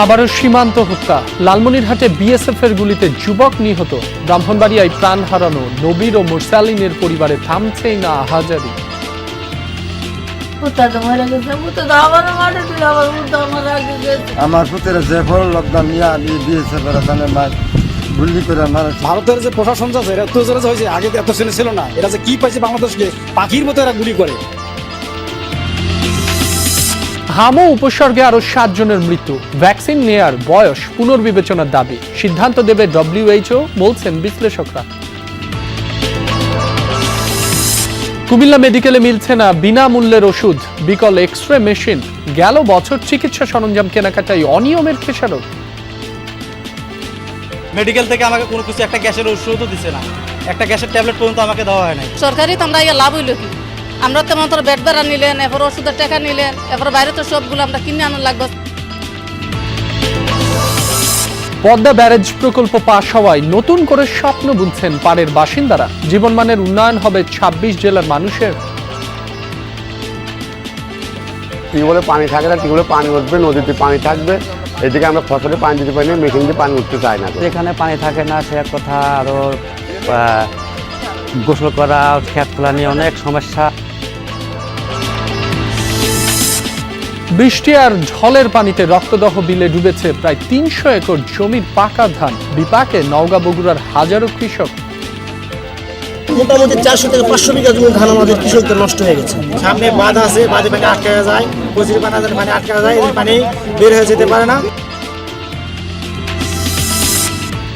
আবারও সীমান্ত হত্যা, লালমনিরহাটে বিএসএফ এর গুলিতে যুবক নিহত। ব্রাহ্মণবাড়িয়ায় প্রাণ হারানো নবীর ও মুরসালিনের পরিবারে থামছেই না আহাজারি। আমার পুত্রের যে ফল লকডাউন নিয়ে আমি বিএসএফ এর ওখানে গুলি করে মারা। ভারতের যে প্রশাসন আছে এরা তো হয়েছে, আগে এত শ্রেণী ছিল না। এরা যে কি পাইছে বাংলাদেশকে পাখির মতো এরা গুলি করে। হামও উপসর্গে আরো 7 জনের মৃত্যু। ভ্যাকসিন নেয়ার বয়স পুনর্বিবেচনার দাবি, সিদ্ধান্ত দেবে ডব্লিউএইচও, বলছেন বিশ্লেষকরা। কুমিল্লা মেডিকেলে মিলছে না বিনামূল্যের ওষুধ, বিকল এক্সরে মেশিন। গেল বছর চিকিৎসা সরঞ্জাম কেনাকাটায় অনিয়মের খেসারত। মেডিকেল থেকে আমাকে কোনো কিছু একটা গ্যাসের ওষুধও দিচ্ছে না, একটা গ্যাসের ট্যাবলেট পর্যন্ত আমাকে দেওয়া হয় নাই। সরকারি তো আমরা লাভ হইল কি, আমরা তো মাত্র বেড ভাড়া নিলেন, এরপর ওষুধের টাকা নিলেন, এরপর বাইরে তো সবগুলো আমরা কিনে আনার লাগবে। পদ্মা ব্যারেজ প্রকল্প পাশ হওয়ায় নতুন করে স্বপ্ন বুনছেন পাড়ের বাসিন্দারা। জীবনমানের উন্নয়ন হবে 26 জেলার মানুষের। টিউবওয়েলে পানি থাকে না, টিউবওয়েলে পানি উঠবে, নদীতে পানি থাকবে। এদিকে আমরা ফসলে পানি দিতে পারি না, মেশিন দিয়ে পানি উঠতে চাই না। যেখানে পানি থাকে না সে এক কথা, আরো গোসল করা, খেত খোলা নিয়ে অনেক সমস্যা। বৃষ্টি আর ঝড়ের পানিতে রক্তদহ বিলে ডুবেছে প্রায় 300 একর জমির পাকা ধান। বিপাকে নওগাঁ বগুড়ার হাজারো কৃষক। মোটামুটি 400 থেকে 500 বিঘা জমি ধান আমাদের কৃষকদের নষ্ট হয়ে গেছে। সামনে বাঁধ আছে, বাঁধে পানি আটকে যায়, কচুরি বাঁধের পানি আটকে যায়, এই পানি বের হয়ে যেতে পারে না।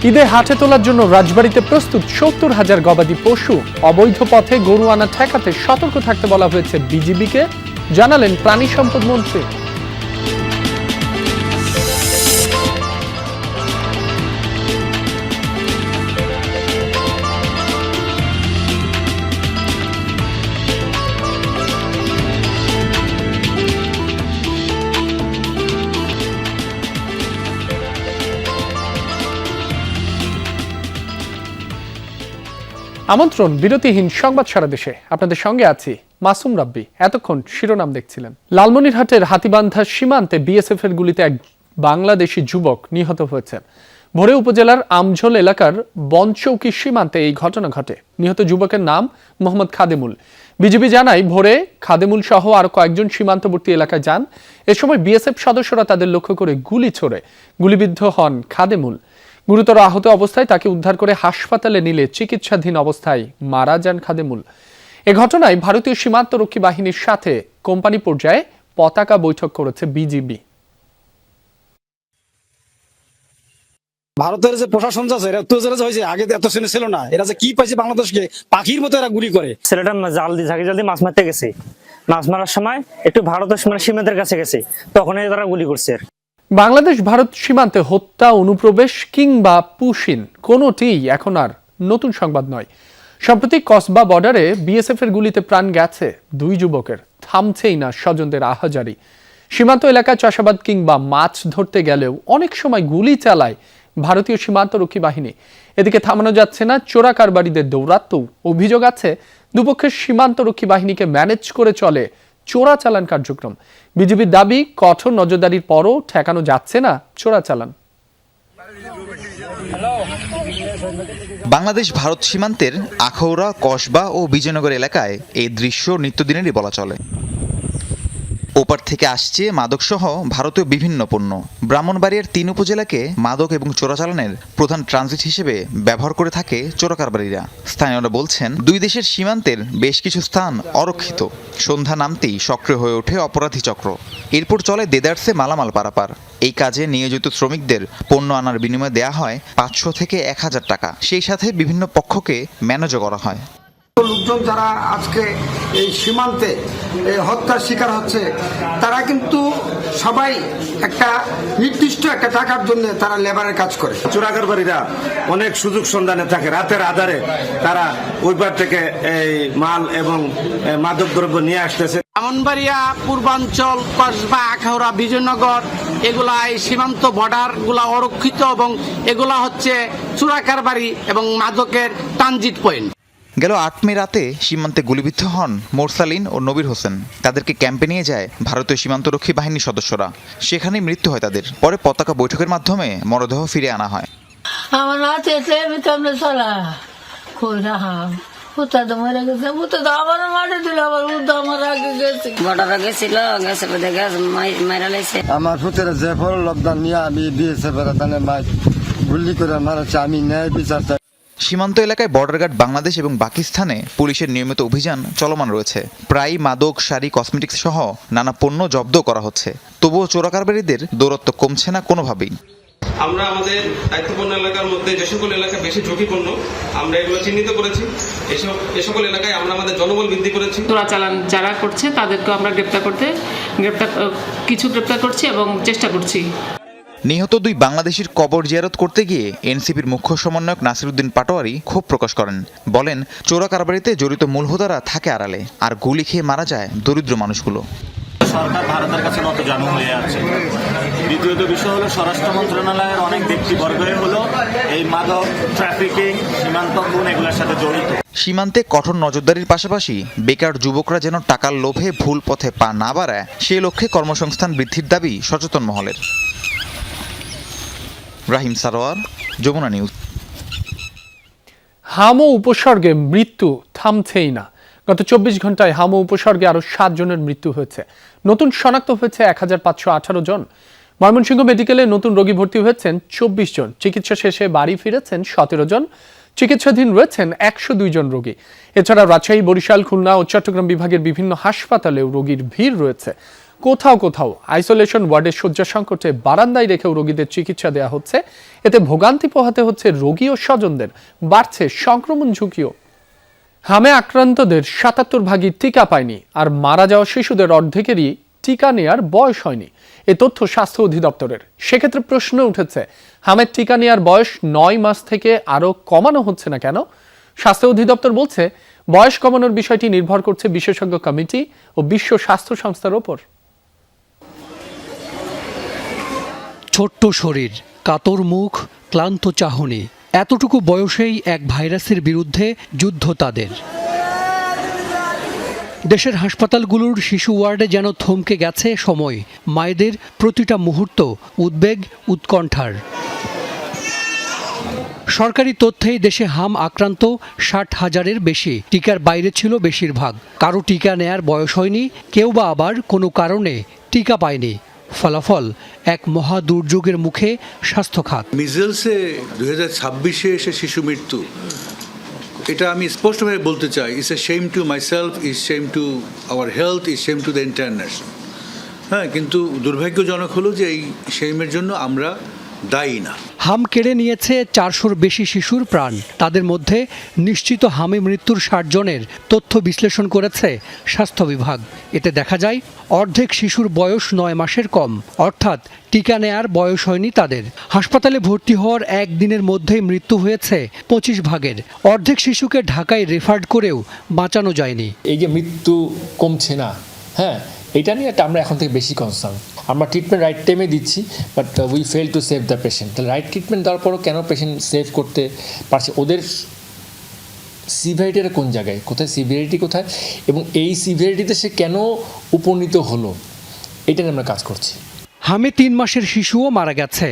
ঈদে হাটে তোলার জন্য রাজবাড়িতে প্রস্তুত 70,000 গবাদি পশু। অবৈধ পথে গরু আনা ঠেকাতে সতর্ক থাকতে বলা হয়েছে বিজিবিকে, জানালেন প্রাণী সম্পদ মন্ত্রী। আমন্ত্রণ বিরতিহীন সংবাদ সারা দেশে, আপনাদের সঙ্গে আছি মাসুম রাব্বি। এতক্ষণ শিরোনাম দেখছিলেন। লালমনিরহাটের হাতিবান্ধা সীমান্তে বিএসএফ এর গুলিতে এক বাংলাদেশি যুবক নিহত হয়েছেন। ভোরে উপজেলার আমঝোল এলাকার বনচৌকি সীমান্তে এই ঘটনা ঘটে। নিহত যুবকের নাম মোহাম্মদ খাদেমুল। বিজিবি জানায় ভোরে খাদেমুল সহ আরো কয়েকজন সীমান্তবর্তী এলাকায় যান। এ সময় বিএসএফ সদস্যরা তাদের লক্ষ্য করে গুলি ছোড়ে। গুলিবিদ্ধ হন খাদেমুল। গুরুতর আহত অবস্থায় তাকে উদ্ধার করে হাসপাতালে নিলে চিকিৎসাধীন অবস্থায় মারা যান খাদেমুল। এ ঘটনায় ভারতীয় সীমান্তরক্ষী বাহিনীর সাথে কোম্পানি পর্যায়ে পতাকা বৈঠক করেছে বিজিবি। ভারতের যে প্রশাসন আছে এরা তো হয়েছে, আগে এত শ্রেণী ছিল না। এরা যে কি পাইছে বাংলাদেশকে পাখির মতো এরা গুলি করে। ছেলেটা জাল দিয়ে ঝাঁকি জাল দিয়ে মাছ মারতে গেছে, মাছ মারার সময় একটু ভারতের সীমান্তের কাছে গেছে, তখন তারা গুলি করছে। বাংলাদেশ ভারত সীমান্তে হত্যা, অনুপ্রবেশ কিংবা পুশিন কোনোটিই এখন আর নতুন সংবাদ নয়। সম্প্রতি কসবা বর্ডারে বিএসএফ এর গুলিতে প্রাণ গেছে 2 যুবকের। থামছেই না স্বজনদের আহাজারি। সীমান্ত এলাকায় চাষাবাদ কিংবা মাছ ধরতে গেলেও অনেক সময় গুলি চালায় ভারতীয় সীমান্তরক্ষী বাহিনী। এদিকে থামানো যাচ্ছে না চোরা কারবারিদের দৌরাত্ম্য। অভিযোগ আছে দুপক্ষের সীমান্তরক্ষী বাহিনীকে ম্যানেজ করে চলে চোরাচালান কার্যক্রম। বিজিবির দাবি, কঠোর নজরদারির পরও ঠেকানো যাচ্ছে না চোরাচালান। বাংলাদেশ ভারত সীমান্তের আখাউড়া, কসবা ও বিজয়নগর এলাকায় এই দৃশ্য নিত্যদিনেরই বলা চলে। ওপার থেকে আসছে মাদকসহ ভারতীয় বিভিন্ন পণ্য। ব্রাহ্মণবাড়িয়ার 3 উপজেলাকে মাদক এবং চোরাচালানের প্রধান ট্রানজিট হিসেবে ব্যবহার করে থাকে চোরাকারবারীরা। স্থানীয়রা বলছেন 2 দেশের সীমান্তের বেশ কিছু স্থান অরক্ষিত। সন্ধ্যা নামতেই সক্রিয় হয়ে ওঠে অপরাধী চক্র। এরপর চলে দেদারসে মালামাল পারাপার। এই কাজে নিয়োজিত শ্রমিকদের পণ্য আনার বিনিময়ে দেয়া হয় 500 থেকে 1000 টাকা। সেই সাথে বিভিন্ন পক্ষকে ম্যানেজও করা হয়। লোকজন যারা আজকে এই সীমান্তে হত্যার শিকার হচ্ছে, তারা কিন্তু সবাই একটা নির্দিষ্ট একটা টাকার জন্য তারা লেবারের কাজ করে। চোরাকারবারীরা অনেক সুযোগ সন্ধানে থাকে, রাতের আধারে তারা ওই পার থেকে এই মাল এবং মাদক দ্রব্য নিয়ে আসতেছে। ব্রাহ্মণবাড়িয়া, পূর্বাঞ্চল, কসবা, আখাউড়া, বিজয়নগর, এগুলা এই সীমান্ত বর্ডার গুলা অরক্ষিত এবং এগুলা হচ্ছে চোরাকারবারি এবং মাদকের ট্রানজিট পয়েন্ট। গেল ৮ মে রাতে সীমান্তে গুলিবিদ্ধ হন মোরসালিন ও নবীর হোসেন। তাদেরকে ক্যাম্পে নিয়ে যায় ভারতীয় সীমান্তরক্ষী বাহিনীর সদস্যরা। সেখানেই মৃত্যু হয় তাদের। পরে পতাকা বৈঠকের মাধ্যমে মরদেহ ফিরে আনা হয়। আমার হাতে কেমনে চলা কই রাহাম হুতা তো মরে গেছে, হুতা তো আমার মাঠে দিল, আবার হুতা আমার আগে গেছে, বর্ডারে গেছিল, গেছে বোধে গ্যাস মাইরা লাইছে। আমার পুতের যে ফল লকডাউন নিয়ে আমি বিএসএফ এর তানে মাই গুলি করে মারাছে, আমি ন্যায় বিচার চাই। সীমান্ত এলাকায় বর্ডার গার্ড বাংলাদেশ এবং পাকিস্তানে পুলিশের নিয়মিত অভিযান চলমান রয়েছে। প্রায় মাদক, শাড়ি, কসমেটিক্স সহ নানা পণ্য জব্দ করা হচ্ছে। তবুও চোরাকারবারীদের দৌরত্ব কমছে না কোনোভাবেই। আমরা আমাদের দায়িত্বপূর্ণ এলাকার মধ্যে যে সকল এলাকা বেশি ঝুঁকিপূর্ণ আমরা এগুলো চিহ্নিত করেছি। এ সকল এলাকায় আমরা আমাদের জনবল বৃদ্ধি করেছি। চোরাচালান যারা করছে তাদেরকে আমরা গ্রেপ্তার করছি এবং চেষ্টা করছি। নিহত 2 বাংলাদেশির কবর জিয়ারত করতে গিয়ে এনসিপির মুখ্য সমন্বয়ক নাসিরউদ্দিন পাটোয়ারি ক্ষোভ প্রকাশ করেন। বলেন, চোরাকারবারিতে জড়িত মূল হোতারা থাকে আড়ালে, আর গুলি খেয়ে মারা যায় দরিদ্র মানুষগুলো। সরকার ভারতের কাছে নতজানু হয়ে আছে। দ্বিতীয়ত বিষয় হলো স্বরাষ্ট্র মন্ত্রণালয়ের অনেক ব্যক্তিবর্গই হলো এই মাদক ট্রাফিকিং, সীমান্ত খুন এগুলোর সাথে জড়িত। সীমান্তে কঠোর নজরদারির পাশাপাশি বেকার যুবকরা যেন টাকার লোভে ভুল পথে পা না বাড়ায়, সেই লক্ষ্যে কর্মসংস্থান বৃদ্ধির দাবি সচেতন মহলের। রাহিম সারোয়ার, যমুনা নিউজ। হামো উপসর্গে মৃত্যু থামছেই না। গত 24 ঘন্টায় হামো উপসর্গে আরো 7 জনের মৃত্যু হয়েছে। নতুন শনাক্ত হয়েছে 1518 জন। ময়মনসিংহ মেডিকেলে নতুন রোগী ভর্তি হয়েছেন 24 জন। চিকিৎসা শেষে বাড়ি ফিরেছেন 17 জন। চিকিৎসাধীন রয়েছেন 102 জন রোগী। এছাড়া রাজশাহী, বরিশাল, খুলনা ও চট্টগ্রাম বিভাগের বিভিন্ন হাসপাতালেও রোগীর ভিড় রয়েছে। কোথাও কোথাও আইসোলেশন ওয়ার্ডের শয্যা সংকটে বারান্দায় রেখেও রোগীদের চিকিৎসা দেওয়া হচ্ছে। এতে ভোগান্তি পোহাতে হচ্ছে রোগী ও স্বজনদের। বাড়ছে সংক্রমণ ঝুঁকিও। হামে আক্রান্তদের 77 ভাগই টিকা পায়নি, আর মারা যাওয়া শিশুদের অর্ধেকেরই টিকা নেয়ার বয়স হয়নি। এ তথ্য স্বাস্থ্য অধিদপ্তরের। সেক্ষেত্রে প্রশ্ন উঠেছে, হামের টিকা নেয়ার বয়স 9 মাস থেকে আরো কমানো হচ্ছে না কেন? স্বাস্থ্য অধিদপ্তর বলছে, বয়স কমানোর বিষয়টি নির্ভর করছে বিশেষজ্ঞ কমিটি ও বিশ্ব স্বাস্থ্য সংস্থার ওপর। ছোট্ট শরীর, কাতর মুখ, ক্লান্ত চাহনি, এতটুকু বয়সেই এক ভাইরাসের বিরুদ্ধে যুদ্ধ তাদের। দেশের হাসপাতালগুলোর শিশু ওয়ার্ডে যেন থমকে গেছে সময়। মায়েদের প্রতিটা মুহূর্ত উদ্বেগ, উৎকণ্ঠার। সরকারি তথ্যেই দেশে হাম আক্রান্ত 60,000-এর বেশি। টিকার বাইরে ছিল বেশিরভাগ। কারো টিকা নেয়ার বয়স হয়নি, কেউ বা আবার কোনো কারণে টিকা পায়নি। ফলাফল এক মহা দুর্যোগের মুখে স্বাস্থ্য খাত। মিজলসে 2026-এ এসে শিশু মৃত্যু, এটা আমি স্পষ্টভাবে বলতে চাই, it's a shame to myself, is shame to our health, is shame to the entire nation. হ্যাঁ, কিন্তু দুর্ভাগ্যজনক হলো যে এই শেমের জন্য আমরা দায়ী না। হাম কেড়ে নিয়েছে 400-র বেশি শিশুর প্রাণ। তাদের মধ্যে নিশ্চিত হামে মৃত্যুর 60 জনের তথ্য বিশ্লেষণ করেছে স্বাস্থ্য বিভাগ। এতে দেখা যায় অর্ধেক শিশুর বয়স 9 মাসের কম, অর্থাৎ টিকা নেয়ার বয়স হয়নি তাদের। হাসপাতালে ভর্তি হওয়ার একদিনের মধ্যেই মৃত্যু হয়েছে 25 ভাগের। অর্ধেক শিশুকে ঢাকায় রেফার করেও বাঁচানো যায়নি। এই যে মৃত্যু কমছে না, হ্যাঁ, এটা নিয়ে আমরা এখন থেকে বেশি কনসার্ন। আমরা ট্রিটমেন্ট রাইট টাইমে দিচ্ছি, but we fail to save the patient. তাহলে রাইট ট্রিটমেন্ট দেওয়ার পরও কেন পেশেন্ট সেভ করতে পারছে? ওদের সিভিয়ারিটিটা কোন জায়গায়, কোথায় সিভিয়ারিটি কোথায়, এবং এই সিভিয়ারিটিতে সে কেন উপনীত হলো, এটা নিয়ে আমরা কাজ করছি। হামে 3 মাসের শিশুও মারা গেছে,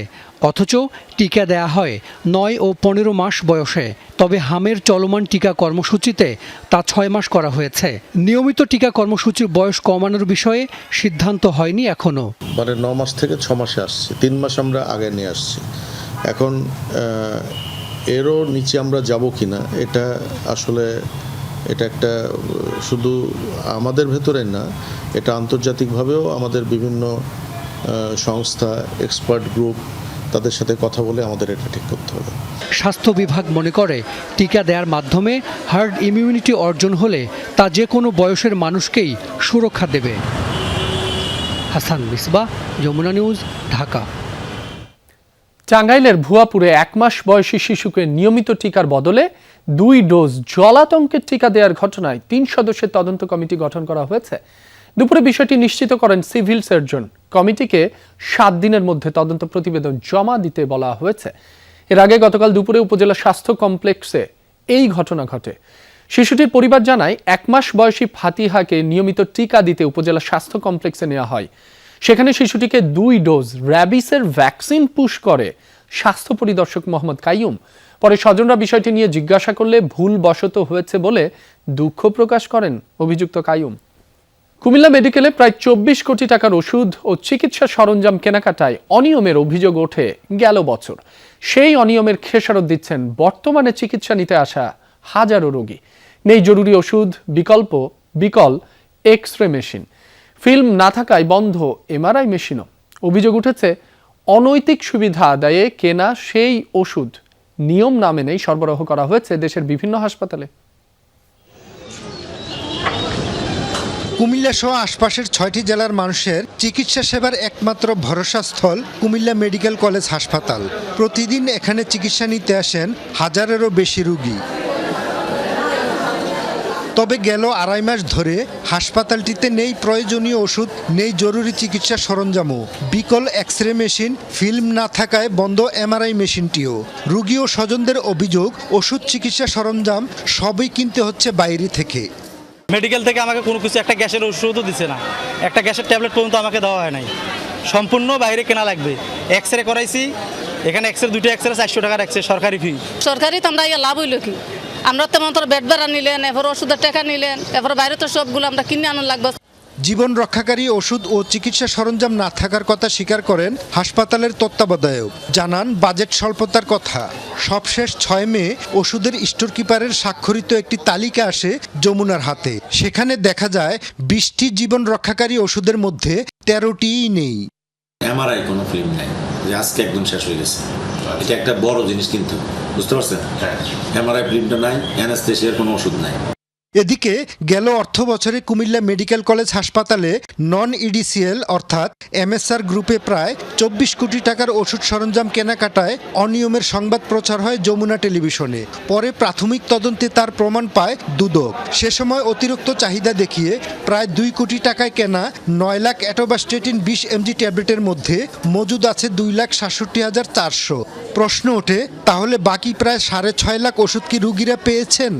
অথচ টিকা দেয়া হয় 9 ও 15 মাস বয়সে। তবে হামের চলমান টিকা কর্মসূচিতে তা 6 মাস করা হয়েছে। নিয়মিত টিকা কর্মসূচির বয়স কমানোর বিষয়ে সিদ্ধান্ত হয়নি এখনো। মানে 9 মাস থেকে 6 মাসে আসছে, 3 মাস আমরা আগে নিয়ে আসছি। এখন এরও নিচে আমরা যাব কিনা, এটা আসলে এটা একটা শুধু আমাদের ভেতরে না, এটা আন্তর্জাতিকভাবেও আমাদের বিভিন্ন সংস্থা, এক্সপার্ট গ্রুপ, তাদের সাথে কথা বলে আমাদের এটা ঠিক করতে হবে। স্বাস্থ্য বিভাগ মনে করে টিকা দেওয়ার মাধ্যমে হার্ড ইমিউনিটি অর্জন হলে তা যে কোনো বয়সের মানুষকেই সুরক্ষা দেবে। হাসান মিসবাহ, যমুনা নিউজ, ঢাকা। টাঙ্গাইলের ভুয়াপুরে 1 মাস বয়সী শিশুকে নিয়মিত টিকার বদলে 2 ডোজ জলাতঙ্কের টিকা দেওয়ার ঘটনায় 3 সদস্যের তদন্ত কমিটি গঠন করা হয়েছে। দুপুরে বিষয়টি নিশ্চিত করেন সিভিল সার্জন। কমিটিকে 7 দিনের মধ্যে তদন্ত প্রতিবেদন জমা দিতে বলা হয়েছে। এর আগে গতকাল দুপুরে উপজেলা স্বাস্থ্য কমপ্লেক্সে এই ঘটনা ঘটে। শিশুটির পরিবার জানায় 1 মাস বয়সী ফাতিহাকে নিয়মিত টিকা দিতে উপজেলা স্বাস্থ্য কমপ্লেক্সে নেওয়া হয়। সেখানে শিশুটিকে 2 ডোজ র্যাবিসের ভ্যাকসিন পুশ করে স্বাস্থ্য পরিদর্শক মোহাম্মদ কাইয়ুম। পরে স্বজনরা বিষয়টি নিয়ে জিজ্ঞাসা করলে ভুলবশত হয়েছে বলে দুঃখ প্রকাশ করেন অভিযুক্ত কাইয়ুম। কুমিল্লা মেডিকেলে প্রায় 24 কোটি টাকার ওষুধ ও চিকিৎসা সরঞ্জাম কেনাকাটায় অনিয়মের অভিযোগ ওঠে গেল বছর। সেই অনিয়মের খেসারত দিচ্ছেন বর্তমানে চিকিৎসা নিতে আসা হাজারো রোগী। নেই জরুরি ওষুধ, বিকল এক্স-রে মেশিন, ফিল্ম না থাকায় বন্ধ এমআরআই মেশিনও। অভিযোগ উঠেছে অনৈতিক সুবিধা আদায়ে কেনা সেই ওষুধ নিয়ম না মেনেই সরবরাহ করা হয়েছে দেশের বিভিন্ন হাসপাতালে। কুমিল্লা সহ আশপাশের 6টি জেলার মানুষের চিকিৎসা সেবার একমাত্র ভরসাস্থল কুমিল্লা মেডিকেল কলেজ হাসপাতাল। প্রতিদিন এখানে চিকিৎসা নিতে আসেন হাজারেরও বেশি রোগী। তবে গেল 2.5 মাস ধরে হাসপাতালটিতে নেই প্রয়োজনীয় ওষুধ, নেই জরুরি চিকিৎসা সরঞ্জামও। বিকল এক্স-রে মেশিন, ফিল্ম না থাকায় বন্ধ এমআরআই মেশিনটিও। রোগী ও স্বজনদের অভিযোগ, ওষুধ, চিকিৎসা সরঞ্জাম সবই কিনতে হচ্ছে বাইরে থেকে। মেডিকেল থেকে আমাকে কোনো কিছু একটা গ্যাসের ওষুধও দিচ্ছে না, একটা গ্যাসের ট্যাবলেট পর্যন্ত আমাকে দেওয়া হয় নাই। সম্পূর্ণ বাইরে কেনা লাগবে। এক্স-রে করাইছি, এখানে এক্স-রে 2টা এক্স-রে 400 টাকার এক্স-রে সরকারি ফি। সরকারি তো আমরা লাভ হইল কি? আমরা তেমন তোর বেড ভাড়া নিলেন, এরপর ওষুধের টাকা নিলেন, এরপর বাইরে তো সবগুলো আমরা কিনে আনার লাগবে। জীবন রক্ষাকারী ওষুধ ও চিকিৎসা সরঞ্জাম না থাকার কথা স্বীকার করেন হাসপাতালের তত্ত্বাবধায়ক। জানান বাজেট স্বল্পতার কথা। সবশেষ 6 মে ওষুধের স্টোর কিপারের স্বাক্ষরিত একটি তালিকা আসে যমুনার হাতে। সেখানে দেখা যায় 20টি জীবন রক্ষাকারী ওষুধের মধ্যে 13টিই নেই। এমআরআই কোনো ফিল্ম নেই, যে আজকে একদম শেষ হয়ে গেছে। এটা একটা বড় জিনিস, কিন্তু বুঝতে পারছেন, এমআরআই ফিল্মটা নাই, অ্যানাস্থেসিয়ার কোনো ওষুধ নাই। এদিকে গেল অর্থ বছরে কুমিল্লা মেডিকেল কলেজ হাসপাতালে নন ইডিসিএল অর্থাৎ এমএসআর গ্রুপে প্রায় 24 কোটি টাকার ওষুধ সরঞ্জাম কেনাকাটায় অনিয়মের সংবাদ প্রচার হয় যমুনা টেলিভিশনে। পরে প্রাথমিক তদন্তে তার প্রমাণ পায় দুদক। সে সময় অতিরিক্ত চাহিদা দেখিয়ে প্রায় 2 কোটি টাকায় কেনা 9 লাখ অ্যাটোবাস্টেটিন 20 mg ট্যাবলেটের মধ্যে মজুদ আছে 2,67,400। প্রশ্ন ওঠে, তাহলে বাকি প্রায় 6.5 লাখ ওষুধ কি রোগীরা পেয়েছেন?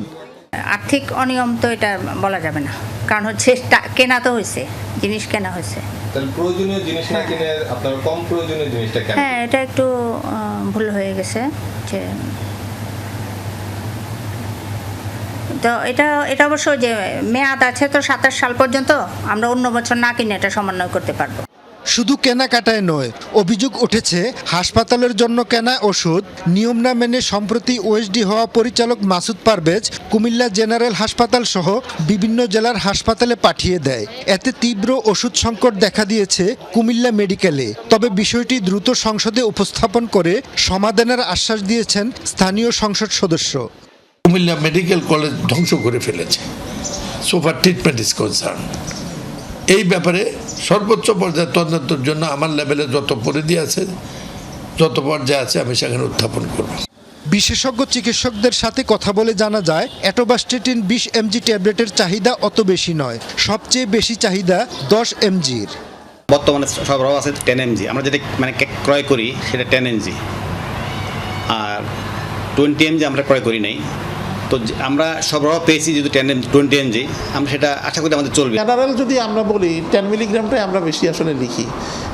আর্থিক অনিয়ম তো এটা বলা যাবে না, কারণ হচ্ছে কেনা তো হয়েছে, জিনিস কেনা হয়েছে। তাহলে প্রয়োজনীয় জিনিস না কিনে আপনারা কম প্রয়োজনীয় জিনিসটা কেন? হ্যাঁ, এটা একটু ভুল হয়ে গেছে। যে তো এটা অবশ্য যে মেয়াদ আছে তো 27 সাল পর্যন্ত, আমরা অন্য বছর না কিনে এটা সমন্বয় করতে পারবো। শুধু কেনাকাটায় নয়, অভিযোগ উঠেছে হাসপাতালের জন্য কেনা ওষুধ নিয়ম না মেনে সম্প্রতি ওএসডি হওয়া পরিচালক মাসুদ পারভেজ কুমিল্লা জেনারেল হাসপাতাল সহ বিভিন্ন জেলার হাসপাতালে পাঠিয়ে দেয়। এতে তীব্র ওষুধ সংকট দেখা দিয়েছে কুমিল্লা মেডিকেলে। তবে বিষয়টি দ্রুত সংসদে উপস্থাপন করে সমাধানের আশ্বাস দিয়েছেন স্থানীয় সংসদ সদস্য। কুমিল্লা মেডিকেল কলেজ ধ্বংস করে ফেলেছে সোফার ট্রিটমেন্ট ইজ কনসার্ন। এই ব্যাপারে সর্বোচ্চ পর্যায়ে তদন্তের জন্য আমার লেভেলে যত পরিধি আছে, যত পর্যায়ে আছে, আমি সেখানে উত্থাপন করব। বিশেষজ্ঞ চিকিৎসকদের সাথে কথা বলে জানা যায় অ্যাটোবাস্টেটিন 20 mg ট্যাবলেটের চাহিদা অত বেশি নয়, সবচেয়ে বেশি চাহিদা 10 mgর। বর্তমানে সরবরাহ আছে 10 mg, আমরা যেটা মানে ক্রয় করি সেটা 10 mg, আর 20 mg আমরা ক্রয় করি নাই। তো আমরা সরবরাহ পেয়েছি যেহেতু 20 mg, আমরা সেটা আশা করি আমাদের চলবে। জেনারেল যদি আমরা বলি 10 মিলিগ্রামটাই আমরা বেশি আসলে লিখি,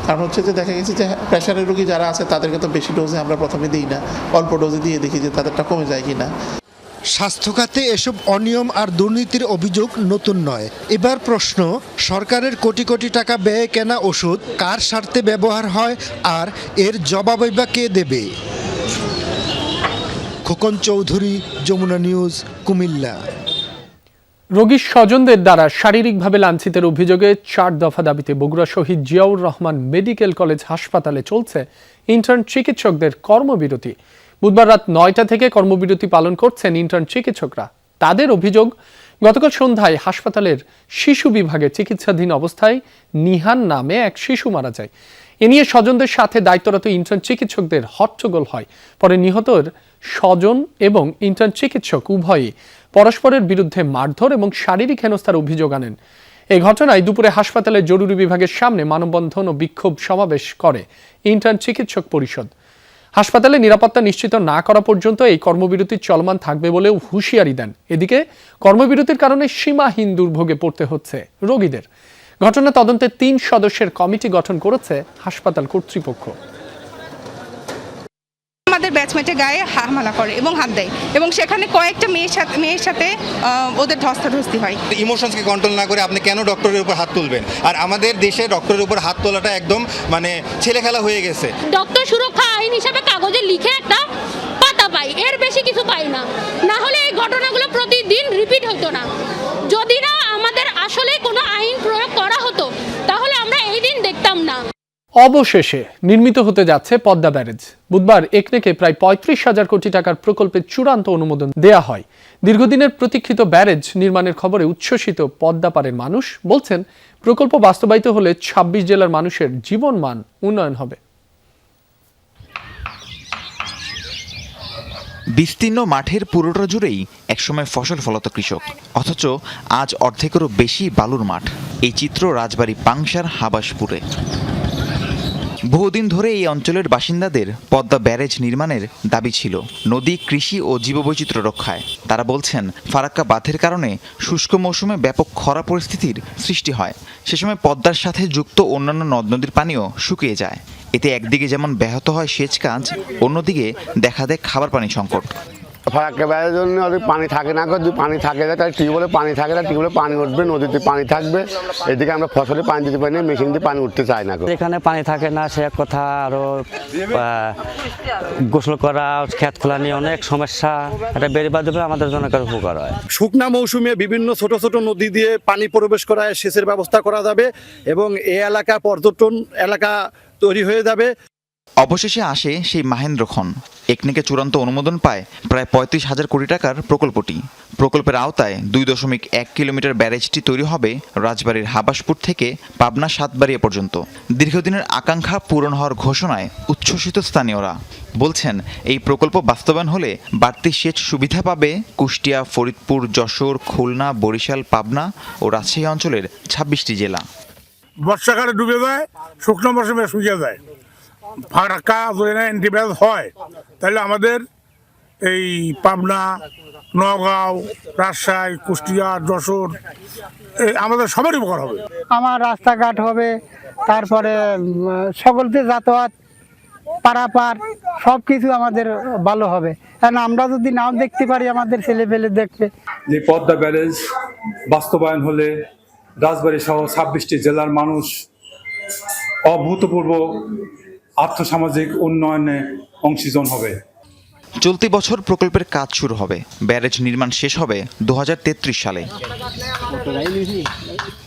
কারণ হচ্ছে যে দেখা গেছে যে প্রেশারের রোগী যারা আছে তাদেরকে তো বেশি ডোজে আমরা প্রথমে দিই না, অল্প ডোজে দিয়ে দেখি যে তাদেরটা কমে যায় কিনা। স্বাস্থ্য খাতে এসব অনিয়ম আর দুর্নীতির অভিযোগ নতুন নয়। এবার প্রশ্ন, সরকারের কোটি কোটি টাকা ব্যয়ে কেনা ওষুধ কার স্বার্থে ব্যবহার হয় আর এর জবাবই বা কে দেবে? খোকন চৌধুরী, যমুনা নিউজ, কুমিল্লা। রোগীর স্বজনদের দ্বারা শারীরিকভাবে লাঞ্ছিতের অভিযোগে 4 দফা দাবিতে বগুড়া শহীদ জিয়াউর রহমান মেডিকেল কলেজ হাসপাতালে চলছে ইন্টার্ন চিকিৎসকদের কর্মবিরতি। বুধবার রাত 9টা থেকে কর্মবিরতি পালন করছেন ইন্টার্ন চিকিৎসকরা। তাদের অভিযোগ, গতকাল সন্ধ্যায় হাসপাতালের শিশু বিভাগে চিকিৎসাধীন অবস্থায় নিহান নামে এক শিশু মারা যায়। এ নিয়ে স্বজনদের সাথে দায়িত্বরত ইন্টার্ন চিকিৎসকদের হট্টগোল হয়। পরে নিহতর স্বজন এবং ইন্টার্ন চিকিৎসক উভয়ই পরস্পরের বিরুদ্ধে মারধর এবং শারীরিক হেনস্থার অভিযোগ আনেন। এই ঘটনায় দুপুরে হাসপাতালের জরুরি বিভাগের সামনে মানববন্ধন ও বিক্ষোভ সমাবেশ করে ইন্টার্ন চিকিৎসক পরিষদ। হাসপাতালে নিরাপত্তা নিশ্চিত না করা পর্যন্ত এই কর্মবিরতি চলমান থাকবে বলেও হুঁশিয়ারি দেন। এদিকে কর্মবিরতির কারণে সীমাহীন দুর্ভোগে পড়তে হচ্ছে রোগীদের। ঘটনা তদন্তে 3 সদস্যের কমিটি গঠন করেছে হাসপাতাল কর্তৃপক্ষ। আমাদের ব্যাচমেটের গায়ে হামলা করে এবং হাত দেয় এবং সেখানে কয়েকটা মেয়ের সাথে ওদের ধস্তাধস্তি হয়। ইমোশনসকে কন্ট্রোল না করে আপনি কেন ডক্টরের উপর হাত তুলবেন? আর আমাদের দেশে ডক্টরের উপর হাত তোলাটা একদম ছেলে খেলা হয়ে গেছে। ডক্টর সুরক্ষা আইন হিসেবে কাগজে লিখে একটা পাতা পাই, এর বেশি কিছু পাই না। না হলে এই ঘটনাগুলো প্রতিদিন রিপিট হতো না। যদি না আমাদের আসলে কোনো আইন প্রয়োগ করা হতো তাহলে আমরা এই দিন দেখতাম না। অবশেষে নির্মিত হতে যাচ্ছে পদ্মা ব্যারেজ। বুধবার একনেকে প্রায় 35,000 কোটি টাকার প্রকল্পের চূড়ান্ত অনুমোদন দেয়া হয়। দীর্ঘদিনের প্রতীক্ষিত ব্যারেজ নির্মাণের খবরে উচ্ছ্বসিত পদ্মাপাড়ের মানুষ বলছেন, প্রকল্প বাস্তবায়িত হলে 26 জেলার মানুষের জীবনমান উন্নয়ন হবে। বিস্তীর্ণ মাঠের পুরোটা জুড়েই একসময় ফসল ফলাতো কৃষক, অথচ আজ অর্ধেকেরও বেশি বালুর মাঠ। এই চিত্র রাজবাড়ী পাংশার হাবাসপুরে। বহুদিন ধরে এই অঞ্চলের বাসিন্দাদের পদ্মা ব্যারেজ নির্মাণের দাবি ছিল নদী, কৃষি ও জীববৈচিত্র্য রক্ষায়। তারা বলছেন, ফারাক্কা বাঁধের কারণে শুষ্ক মৌসুমে ব্যাপক খরা পরিস্থিতির সৃষ্টি হয়। সে সময় পদ্মার সাথে যুক্ত অন্যান্য নদ নদীর পানিও শুকিয়ে যায়। এতে একদিকে যেমন ব্যাহত হয় সেচ কাজ, অন্যদিকে দেখা দেয় খাবার পানি সংকট। ফারাক্কা ব্যারেজের জন্য পানি থাকে না, যদি পানি থাকে তাহলে টিউবওয়েলে পানি থাকে না, টিউবওয়েলে পানি উঠবে, নদীতে পানি থাকবে। এদিকে আমরা ফসলে পানি দিতে পারি না, মেশিন দিয়ে পানি উঠতে চাই না। এখানে পানি থাকে না সে এক কথা, আরো গোসল করা, খেত খোলা নিয়ে অনেক সমস্যা। এটা বেড়িবাদ দেবে আমাদের জন্য একটা উপকার হয়। শুকনা মৌসুমে বিভিন্ন ছোট ছোট নদী দিয়ে পানি প্রবেশ করায় সেচের ব্যবস্থা করা যাবে এবং এই এলাকা পর্যটন এলাকা তৈরি হয়ে যাবে। অবশেষে আসে সেই মাহেন্দ্রক্ষণ। একনেকে চূড়ান্ত অনুমোদন পায় প্রায় 35,000 কোটি টাকার প্রকল্পটি। প্রকল্পের আওতায় 2.1 কিলোমিটার ব্যারেজটি তৈরি হবে রাজবাড়ীর হাবাসপুর থেকে পাবনা সাতবাড়িয়া পর্যন্ত। দীর্ঘদিনের আকাঙ্ক্ষা পূরণ হওয়ার ঘোষণায় উচ্ছ্বসিত স্থানীয়রা বলছেন, এই প্রকল্প বাস্তবায়ন হলে বাড়তি সেচ সুবিধা পাবে কুষ্টিয়া, ফরিদপুর, যশোর, খুলনা, বরিশাল, পাবনা ও রাজশাহী অঞ্চলের 26টি জেলা। বর্ষাকালে ডুবে যায়, শুকনো মৌসুমে শুকিয়ে যায়। ফারাক্কা যদি না এন্টিব্যাস হয় তাহলে আমাদের এই পাবনা, নগাঁও, রাজশাহী, কুষ্টিয়া, যশোর আমাদের সবারই উপকার হবে। আমার রাস্তাঘাট হবে, তারপরে সকলকে যাতায়াত পারাপার সব কিছু আমাদের ভালো হবে। কারণ আমরা যদি নাও দেখতে পারি আমাদের ছেলে পেলে দেখবে। যে পদ্মা ব্যারেজ বাস্তবায়ন হলে রাজবাড়ী সহ 26টি জেলার মানুষ অভূতপূর্ব আর্থসামাজিক উন্নয়নে অংশীজন হবে। চলতি বছর প্রকল্পের কাজ শুরু হবে। ব্যারেজ নির্মাণ শেষ হবে 2033 সালে।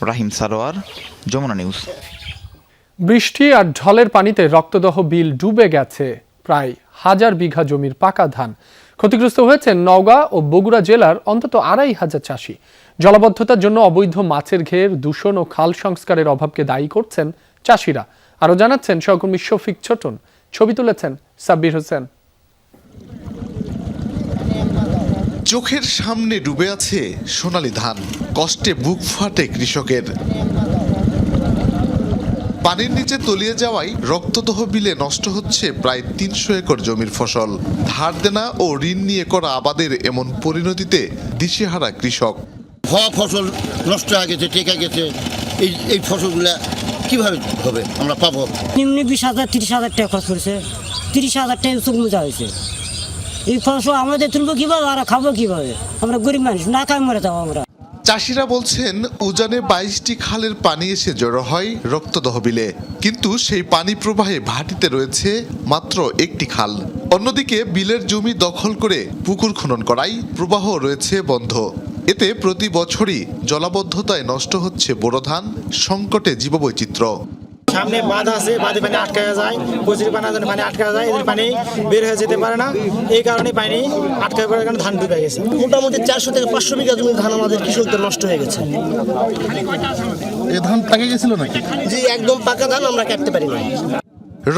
রাহিম সারোয়ার, যমুনা নিউজ। বৃষ্টি আর ঢলের পানিতে রক্তদহ বিল ডুবে গেছে প্রায় 1000 বিঘা জমির পাকা ধান। ক্ষতিগ্রস্ত হয়েছে নওগাঁ ও বগুড়া জেলার অন্তত 2500 চাষি। জলাবদ্ধতার জন্য অবৈধ মাছের ঘের, দূষণ ও খাল সংস্কারের অভাবকে দায়ী করছেন চাষিরা। আরও জানাচ্ছেন সহকর্মী শফিক ছোটন, ছবি তুলেছেন সাব্বির হোসেন। চোখের সামনে ডুবে আছে সোনালী ধান, কষ্টে বুক ফাটে কৃষকের। পানির নিচে তলিয়ে যাওয়ায় রক্তদহ বিলে নষ্ট হচ্ছে প্রায় 300 একর জমির ফসল। ধার দেনা ও ঋণ নিয়ে করা আবাদের এমন পরিণতিতে দিশেহারা কৃষক। হওয়া ফসল নষ্ট হয়ে গেছে, টেকা গেছে, এই ফসলগুলা কিভাবে হবে আমরা পাবো? নিম্নে 20,000 30,000 টাকা খরচ করেছে, 30,000 টাকা চোখ মোজা হয়েছে। এই ফসল আমাদের তুলবো কিভাবে আর খাবো কিভাবে? আমরা গরিব মানুষ, না খাই মরে যাবো আমরা। চাষিরা বলছেন, উজানে 22টি খালের পানি এসে জড়ো হয় রক্তদহ বিলে, কিন্তু সেই পানি প্রবাহে ভাটিতে রয়েছে মাত্র একটি খাল। অন্যদিকে বিলের জমি দখল করে পুকুর খনন করায় প্রবাহ রয়েছে বন্ধ। এতে প্রতি বছরই জলাবদ্ধতায় নষ্ট হচ্ছে বোরো ধান, সংকটে জীববৈচিত্র্য। সামনে বাঁধ আছে, বাঁধে পানি আটকা যায়, প্রচুর পানি আটকা যায়, এদের পানি বের হয়ে যেতে পারে না। এই কারণে পানি আটকা পড়ার কারণে ধান ডুবে গেছে। মোটামুটি 400 থেকে 500 বিঘা জমির ধান আমাদের কৃষকদের নষ্ট হয়ে গেছে। এই ধান পাকে গেছিল নাকি? জি, একদম পাকা ধান আমরা কাটতে পারি না।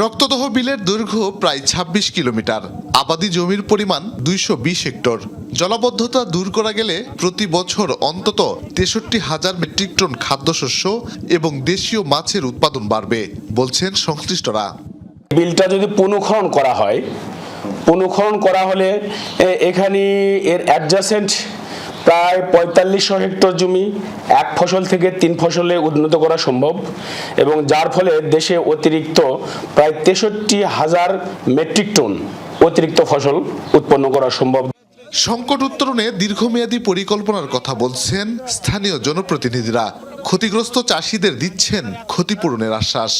রক্তদহ বিলের দৈর্ঘ্য প্রায় 26 কিলোমিটার, আবাদি জমির পরিমাণ 220 হেক্টর। জলাবদ্ধতা দূর করা গেলে প্রতি বছর অন্তত 63,000 মেট্রিক টন খাদ্যশস্য এবং দেশীয় মাছের উৎপাদন বাড়বে বলছেন সংশ্লিষ্টরা। বিলটা যদি পুনঃখনন করা হয়, পুনঃখনন করা হলে এখানে এর অ্যাডজাসেন্ট প্রায় 4500 হেক্টর জমি এক ফসল থেকে 3 ফসলে উন্নত করা সম্ভব এবং যার ফলে দেশে অতিরিক্ত প্রায় 63,000 মেট্রিক টন অতিরিক্ত ফসল উৎপন্ন করা সম্ভব। সংকট উত্তরণে দীর্ঘমেয়াদী পরিকল্পনার কথা বলছেন স্থানীয় জনপ্রতিনিধিরা। ক্ষতিগ্রস্ত চাষিদের দিচ্ছেন ক্ষতিপূরণের আশ্বাস।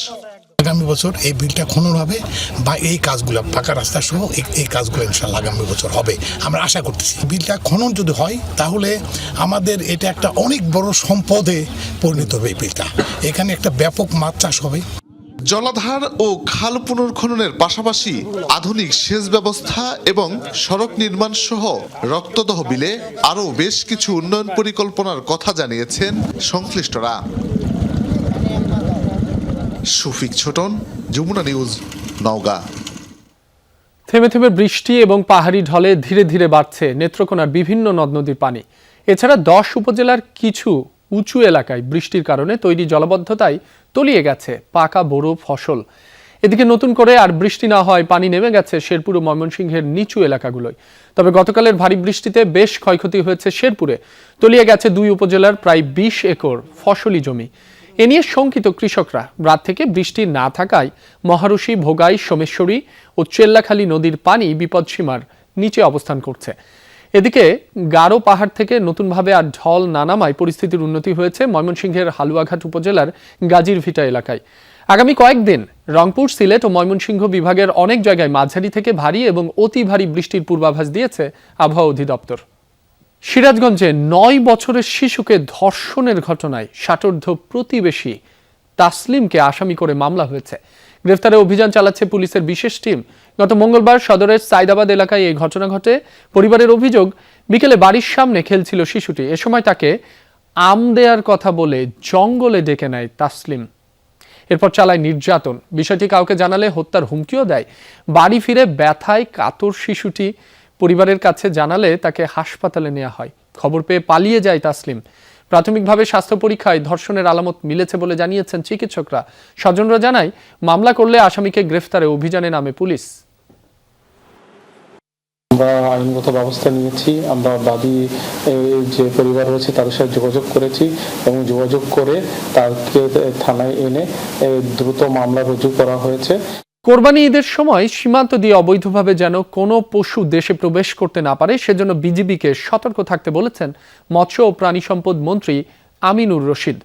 আগামী বছর এই বিলটা খনন হবে বা এই কাজগুলো পাকা রাস্তা সহ এই কাজগুলো ইনশাআল্লাহ আগামী বছর হবে আমরা আশা করতেছি। বিলটা খনন যদি হয় তাহলে আমাদের এটা একটা অনেক বড় সম্পদে পরিণত হবে। এই বিলটা এখানে একটা ব্যাপক মাছ চাষ হবে। জলাধার ও খাল পুনর্খননের পাশাপাশি আধুনিক সেচ ব্যবস্থা এবং সড়ক নির্মাণ সহ রক্তদহ বিলে আরও বেশ কিছু উন্নয়ন পরিকল্পনার কথা জানিয়েছেন সংশ্লিষ্টরা। শফিক ছোটন, যমুনা নিউজ, নওগাঁ। থেমে থেমে বৃষ্টি এবং পাহাড়ি ঢলে ধীরে ধীরে বাড়ছে নেত্রকোনার বিভিন্ন নদ নদীর পানি। এছাড়া 10 উপজেলার কিছু উঁচু এলাকায় বৃষ্টির কারণে তৈরি জলাবদ্ধতায় তলিয়ে গেছে পাকা বোরো ফসল। এদিকে নতুন করে আর বৃষ্টি না হয় পানি নেমে গেছে শেরপুর ও ময়মনসিংহের নিচু এলাকাগুলোয়। তবে গতকালের ভারী বৃষ্টিতে বেশ ক্ষয়ক্ষতি হয়েছে শেরপুরে। তলিয়ে গেছে 2 উপজেলার প্রায় 20 একর ফসলি জমি। এ নিয়ে শঙ্কিত কৃষকরা। রাত থেকে বৃষ্টি না থাকায় মহারশী, ভোগাই, সোমেশ্বরী ও চেল্লাখালী নদীর পানি বিপদসীমার নিচে অবস্থান করছে। এদিকে গারো পাহাড় থেকে নতুনভাবে আর ঢল না নামায় পরিস্থিতির উন্নতি হয়েছে ময়মনসিংহের হালুয়াঘাট উপজেলার গাজীরভিটা এলাকায়। আগামী কয়েকদিন রংপুর, সিলেট ও ময়মনসিংহ বিভাগের অনেক জায়গায় মাঝারি থেকে ভারী এবং অতি ভারী বৃষ্টির পূর্বাভাস দিয়েছে আবহাওয়া অধিদপ্তর। সিরাজগঞ্জে 9 বছরের শিশুকে ধর্ষণের ঘটনায় ষাটোর্ধ্ব প্রতিবেশী তাসলিমকে আসামি করে মামলা হয়েছে। গ্রেফতারে অভিযান চালাচ্ছে পুলিশের বিশেষ টিম। গত মঙ্গলবার সদরের সাইদাবাদ এলাকায় এই ঘটনা ঘটে। পরিবারের অভিযোগ, বিকেলে বাড়ির সামনে খেলছিল শিশুটি। এ সময় তাকে আম দেয়ার কথা বলে জঙ্গলে ডেকে নেয় তাসলিম। এরপর চালায় নির্যাতন। বিষয়টি কাউকে জানালে হত্যার হুমকিও দেয়। বাড়ি ফিরে ব্যথায় কাতর শিশুটি পরিবারের কাছে জানালে তাকে হাসপাতালে নেওয়া হয়। খবর পেয়ে পালিয়ে যায় তাসলিম। প্রাথমিকভাবে স্বাস্থ্য পরীক্ষায় ধর্ষণের আলামত মিলেছে বলে জানিয়েছেন চিকিৎসকরা। স্বজনরা জানায়, মামলা করলে আসামিকে গ্রেফতারে অভিযানে নামে পুলিশ। আমরা আইনগত ব্যবস্থা নিয়েছি। আমরা বাদী যে পরিবার রয়েছে তাদের সাথে যোগাযোগ করেছি এবং যোগাযোগ করে তাকে থানায় এনে দ্রুত মামলা রুজু করা হয়েছে। কোরবানি ঈদের সময় সীমান্ত দিয়ে অবৈধভাবে যেন কোনো পশু দেশে প্রবেশ করতে না পারে সেজন্য বিজিবিকে সতর্ক থাকতে বলেছেন মৎস্য ও প্রাণী সম্পদ মন্ত্রী আমিনুর রশিদ।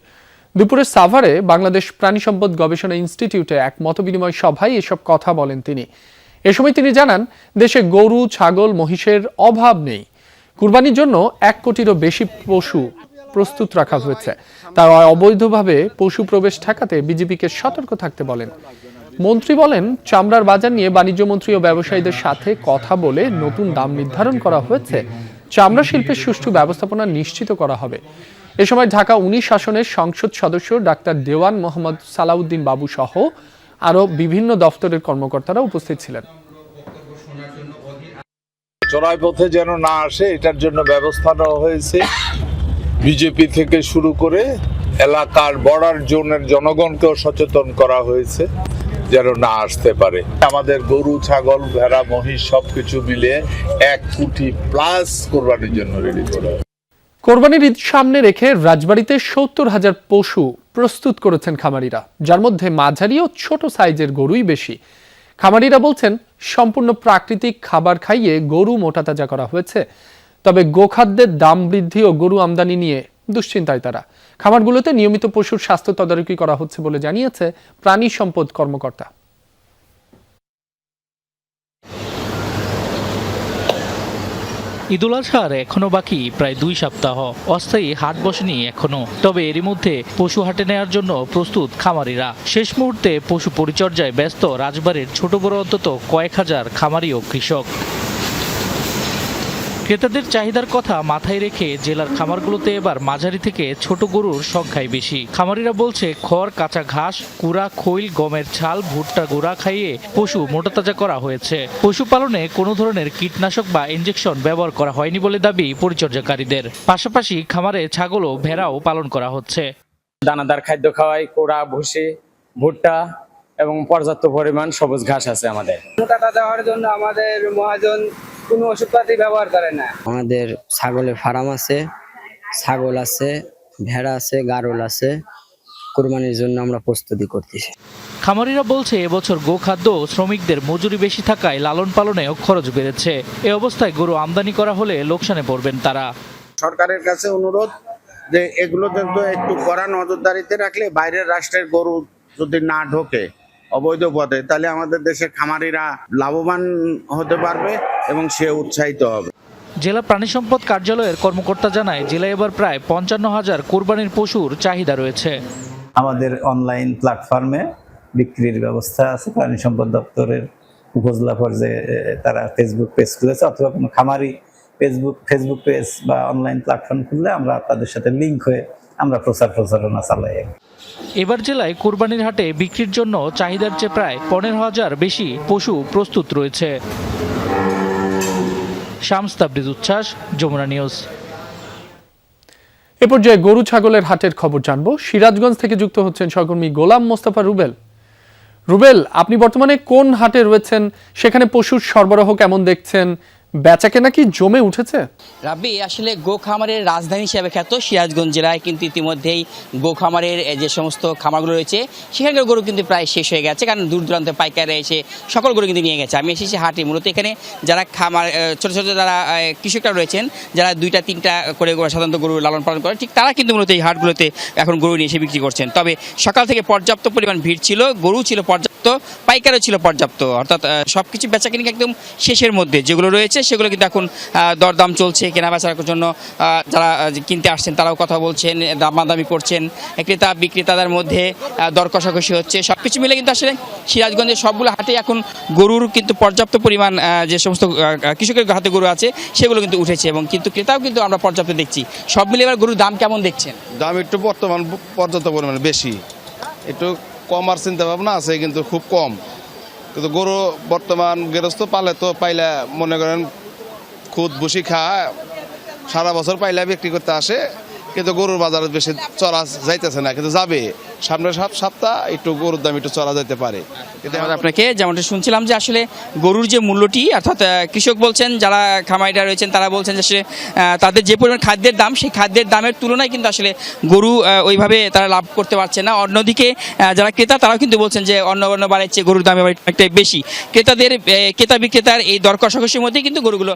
দুপুরে সাভারে বাংলাদেশ প্রাণী সম্পদ গবেষণা ইনস্টিটিউটে এক মতবিনিময় সভায় এসব কথা বলেন তিনি। এ সময় তিনি জানান, দেশে গরু, ছাগল, মহিষের অভাব নেই। কুরবানির জন্য 1 কোটিরও বেশি পশু প্রস্তুত রাখা হয়েছে। তাই অবৈধভাবে পশু প্রবেশ ঠেকাতে বিজিবিকে সতর্ক থাকতে বলেন। মন্ত্রী বলেন, চামড়ার বাজার নিয়ে বাণিজ্য মন্ত্রী ও ব্যবসায়ীদের সাথে কথা বলে নতুন দাম নির্ধারণ করা হয়েছে। চামড়া শিল্পের সুষ্ঠু ব্যবস্থাপনা নিশ্চিত করা হবে। এ সময় ঢাকা 19 আসনের সংসদ সদস্য ডাক্তার দেওয়ান মোহাম্মদ সালাউদ্দিন বাবু সহ আরো বিভিন্ন দফতরের কর্মকর্তারা উপস্থিত ছিলেন। চড়াই পথে যেন না আসে এটার জন্য ব্যবস্থা নেওয়া হয়েছে। বিজেপি থেকে শুরু করে এলাকার বর্ডার জোনের জনগণকেও সচেতন করা হয়েছে যেন না আসতে পারে। আমাদের গরু, ছাগল, ভেড়া, মহিষ সবকিছু মিলে 1 কোটি প্লাস কোরবানির জন্য রেডি করা। কোরবানির ঈদ সামনে রেখে রাজবাড়ীতে 70,000 পশু প্রস্তুত করেছেন খামারিরা, যার মধ্যে মাঝারি ও ছোট সাইজের গরুই বেশি। খামারিরা বলছেন, সম্পূর্ণ প্রাকৃতিক খাবার খাইয়ে গরু মোটাতাজা করা হয়েছে। তবে গোখাদ্যের দাম বৃদ্ধি ও গরু আমদানি নিয়ে দুশ্চিন্তায় তারা। খামারগুলোতে নিয়মিত পশুর স্বাস্থ্য তদারকি করা হচ্ছে বলে জানিয়েছে প্রাণী সম্পদ কর্মকর্তা। ঈদুল আজহার এখনো বাকি প্রায় 2 সপ্তাহ। অস্থায়ী হাট বসেনি এখনো, তবে এরই মধ্যে পশু হাটে নেওয়ার জন্য প্রস্তুত খামারিরা। শেষ মুহূর্তে পশু পরিচর্যায় ব্যস্ত রাজবাড়ীর ছোট বড় অন্তত কয়েক হাজার খামারি ও কৃষক। ক্রেতাদের চাহিদার কথা মাথায় রেখে জেলার খামারগুলোতে এবার মাঝারি থেকে ছোট গরুর সংখ্যাই বেশি। খামারিরা বলছে, খড়, কাঁচা ঘাস, কুড়া, খৈল, গমের ছাল, ভুট্টা গুঁড়া খাইয়ে পশু মোটাতাজা করা হয়েছে। পশুপালনে কোনো ধরনের কীটনাশক বা ইনজেকশন ব্যবহার করা হয়নি বলে দাবি পরিচর্যাকারীদের। পাশাপাশি খামারে ছাগল ও ভেড়াও পালন করা হচ্ছে। দানাদার খাদ্য খাওয়াই, কোড়া, ভুসি, ভুট্টা, এবং পর্যাপ্ত পরিমাণ সবুজ ঘাস আছে আমাদের। মোটাটা দেওয়ার জন্য আমাদের মহাজন কোনো ওষুধপাতি ব্যবহার করে না। আমাদের ছাগলের ফার্ম আছে, ছাগল আছে, ভেড়া আছে, গারল আছে। কুরবানির জন্য আমরা প্রস্তুতি করতেছি। খামারিরা বলছে এবছর গোখাদ্য শ্রমিকদের মজুরি বেশি থাকায় লালন পালনেও খরচ বেড়েছে। এ অবস্থায় গরু আমদানি করা হলে লোকসানে পড়বেন তারা। সরকারের কাছে অনুরোধ যে এগুলো কিন্তু একটু কড়া নজরদারিতে রাখলে বাইরের রাষ্ট্রের গরু যদি না ঢোকে অবৈধ পথে, তাহলে আমাদের দেশের খামারিরা লাভবান হতে পারবে এবং সে উৎসাহিত হবে। জেলা প্রাণী সম্পদ কার্যালয়ের কর্মকর্তা জানায়, জেলায় এবার প্রায় 55,000 কোরবানির পশুর চাহিদা রয়েছে। আমাদের অনলাইন প্ল্যাটফর্মে বিক্রির ব্যবস্থা আছে। প্রাণী সম্পদ দপ্তরের উপজেলা পর্যায়ে তারা ফেসবুক পেজ খুলেছে, অথবা কোনো খামারি ফেসবুক পেজ বা অনলাইন প্ল্যাটফর্ম খুললে আমরা তাদের সাথে লিঙ্ক হয়ে আমরা প্রচারণা চালাই। এবার জেলায় কোরবানির হাটে বিক্রির জন্য চাহিদার চেয়ে প্রায় 15,000 বেশি পশু প্রস্তুত রয়েছে। শামস তাবরিজ উচ্ছ্বাস, যমুনা নিউজ। এ পর্যায়ে গরু ছাগলের হাটের খবর জানবো। সিরাজগঞ্জ থেকে যুক্ত হচ্ছেন সহকর্মী গোলাম মোস্তফা রুবেল। রুবেল, আপনি বর্তমানে কোন হাটে রয়েছেন? সেখানে পশুর সরবরাহ কেমন দেখছেন? বেচাকেনা কি জমে উঠেছে? রাব্বি, আসলে গো খামারের রাজধানী হিসেবে খ্যাত সিরাজগঞ্জ জেলায় কিন্তু ইতিমধ্যেই গো খামারের যে সমস্ত খামারগুলো রয়েছে সেখানকার গরু কিন্তু প্রায় শেষ হয়ে গেছে, কারণ দূর দূরান্তে পাইকাররা এসে সকল গরু কিন্তু নিয়ে গেছে। আমি এসেছি হাটে, মূলত এখানে যারা খামার ছোটো ছোটো যারা কৃষকরা রয়েছেন, যারা 2-3টা করে সাধারণত গরু লালন পালন করে, ঠিক তারা কিন্তু মূলত এই হাটগুলোতে এখন গরু নিয়ে এসে বিক্রি করছেন। তবে সকাল থেকে পর্যাপ্ত পরিমাণ ভিড় ছিল, গরু ছিল পর্যাপ্ত, পাইকারও ছিল পর্যাপ্ত, অর্থাৎ সব কিছু বেচাকেনি একদম শেষের মধ্যে। যেগুলো রয়েছে সেগুলো কিন্তু এখন দরদাম চলছে, কেনা বেচার জন্য যারা কিনতে আসছেন তারাও কথা বলছেন, দামাদামি করছেন, ক্রেতা বিক্রেতাদের মধ্যে দর কষাকষি হচ্ছে। সব কিছু মিলে কিন্তু আসলে সিরাজগঞ্জের সবগুলো হাটে এখন গরুর কিন্তু পর্যাপ্ত পরিমাণ যে সমস্ত কৃষকের হাতে গরু আছে সেগুলো কিন্তু উঠেছে, এবং কিন্তু ক্রেতাও কিন্তু আমরা পর্যাপ্ত দেখছি। সব মিলে এবার গরুর দাম কেমন দেখছেন? দাম একটু বর্তমান পর্যাপ্ত পরিমাণে বেশি, একটু কম আর চিন্তা ভাবনা আছে, কিন্তু খুব কম। কিন্তু গরু বর্তমান গৃহস্থ পালে তো পাইলে মনে করেন খুদ ভুসি খায়, সারা বছর পাইলে বিক্রি করতে আসে, কিন্তু গরুর বাজারে বেশি চড়া যাইতেছে না, কিন্তু যাবে সামনের সপ্তাহ একটু গরুর দাম একটু চড়া যেতে পারে। কিন্তু আপনাকে যেমনটা শুনছিলাম যে আসলে গরুর যে মূল্যটি, অর্থাৎ কৃষক বলছেন, যারা খামারিরা রয়েছেন তারা বলছেন যে আসলে তাদের যে পরিমাণ খাদ্যের দাম, সেই খাদ্যের দামের তুলনায় কিন্তু আসলে গরু ওইভাবে তারা লাভ করতে পারছে না। অন্যদিকে যারা ক্রেতা তারাও কিন্তু বলছেন যে অন্য বারের চেয়ে গরুর দাম অনেকটাই বেশি। ক্রেতা বিক্রেতার এই দর কষাকষির মধ্যেই কিন্তু গরুগুলো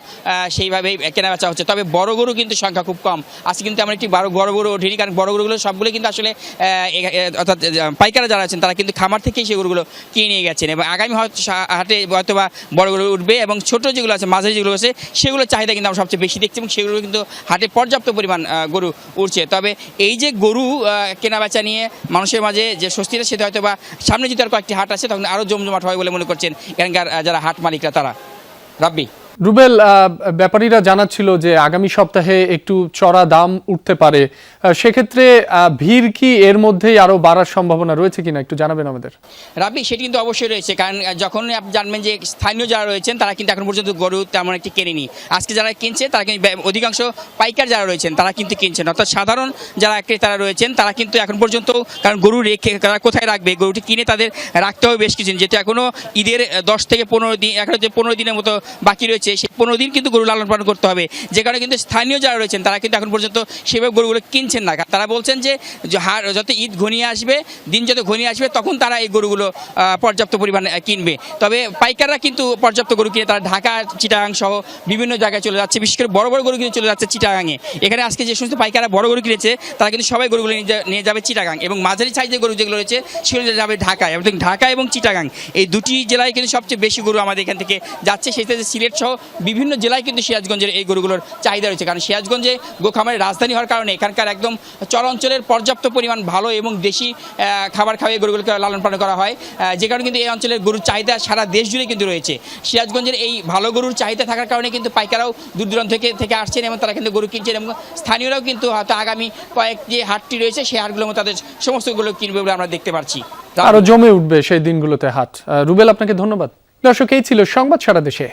সেইভাবেই কেনা বেচা হচ্ছে। তবে বড় গরু কিন্তু সংখ্যা খুব কম। আজকে কিন্তু আমরা একটি বড় গরু ওঠেনি, কারণ বড় গরুগুলো সবগুলো কিন্তু আসলে অর্থাৎ পাইকারা যারা আছেন তারা কিন্তু খামার থেকেই সেই গরুগুলো কিনে নিয়ে গেছেন, এবং আগামী হাটে হয়তো বা বড় গরু উঠবে, এবং ছোট যেগুলো আছে, মাঝারি যেগুলো আছে, সেগুলোর চাহিদা কিন্তু আমরা সবচেয়ে বেশি দেখছি, এবং সেগুলো কিন্তু হাটে পর্যাপ্ত পরিমাণ গরু উঠছে। তবে এই যে গরু কেনা বেচা নিয়ে মানুষের মাঝে যে স্বস্তিটা, সেটা হয়তো বা সামনে যদি আর কয়েকটি হাট আছে তখন আরও জমজমাট হয় বলে মনে করছেন এখানকার যারা হাট মালিকরা তারা। রাব্বি, রুবেল, ব্যাপারীরা জানাচ্ছিল যে আগামী সপ্তাহে একটু চড়া দাম উঠতে পারে, সেক্ষেত্রে ভিড় কি এর মধ্যেই আরো বাড়ার সম্ভাবনা রয়েছে কিনা একটু জানাবেন আমাদের। রাব্বি, সেটি কিন্তু অবশ্যই রয়েছে, কারণ যখন আপনি জানবেন যে স্থানীয় যারা রয়েছেন তারা কিন্তু এখন পর্যন্ত গরু তেমন একটি কেনেনি। আজকে যারা কিনছে তারা কিন্তু অধিকাংশ পাইকার যারা রয়েছেন তারা কিন্তু কিনছেন, অর্থাৎ সাধারণ যারা ক্রেতারা রয়েছেন তারা কিন্তু এখন পর্যন্ত, কারণ গরু রেখে তারা কোথায় রাখবে, গরুটি কিনে তাদের রাখতে হবে বেশ কিছুদিন, যেহেতু এখনও ঈদের 10 থেকে 15 দিন, এখন যে 15 দিনের মতো বাকি রয়েছে, সেই 15 দিন কিন্তু গরু লালন পালন করতে হবে। যে কারণে কিন্তু স্থানীয় যারা রয়েছেন তারা কিন্তু এখন পর্যন্ত সেভাবে গরুগুলো কিনছেন না। তারা বলছেন যে যত ঈদ ঘনিয়ে আসবে, দিন যত ঘনিয়ে আসবে, তখন তারা এই গরুগুলো পর্যাপ্ত পরিমাণ কিনবে। তবে পাইকাররা কিন্তু পর্যাপ্ত গরু কিনে তারা ঢাকা, চিটাগাং সহ বিভিন্ন জায়গায় চলে যাচ্ছে, বিশেষ করে বড় বড় গরু কিনে চলে যাচ্ছে চিটাগাংয়ে। এখানে আজকে যে সমস্ত পাইকাররা বড় গরু কিনেছে তারা কিন্তু সবাই গরুগুলো নিয়ে যাবে চিটাগাং, এবং মাঝারি সাইজের গরু যেগুলো রয়েছে সেগুলো যাবে ঢাকায়, এবং ঢাকা এবং চিটাগাং এই দুটি জেলায় কিন্তু সবচেয়ে বেশি গরু আমাদের এখান থেকে যাচ্ছে। সেই সাথে সিলেট সহ বিভিন্ন জেলায় কিন্তু সিরাজগঞ্জের এই গরুগুলোর চাহিদা রয়েছে, কারণ সিরাজগঞ্জে গোখামারের রাজধানী হওয়ার কারণে এখানকার একদম চর অঞ্চলের পর্যাপ্ত পরিমাণ ভালো এবং দেশি খাবার খাওয়াই গরুগুলোকে লালন পালন করা হয়, যে কারণে কিন্তু এই অঞ্চলের গরুর চাহিদা সারা দেশ জুড়ে কিন্তু রয়েছে। সিরাজগঞ্জের এই ভালো গরুর চাহিদা থাকার কারণে কিন্তু পাইকারাও দূর দূরান্ত থেকে আসছেন, এবং তারা কিন্তু গরু কিনছেন, এবং স্থানীয়রাও কিন্তু হয়তো আগামী কয়েক যে হাটটি রয়েছে সেই হাটগুলোর মধ্যে তাদের সমস্তগুলো কিনবে বলে আমরা দেখতে পাচ্ছি। আরো জমে উঠবে সেই দিনগুলোতে হাট। রুবেল, আপনাকে ধন্যবাদ। দর্শক, এই ছিল সংবাদ সারা দেশে।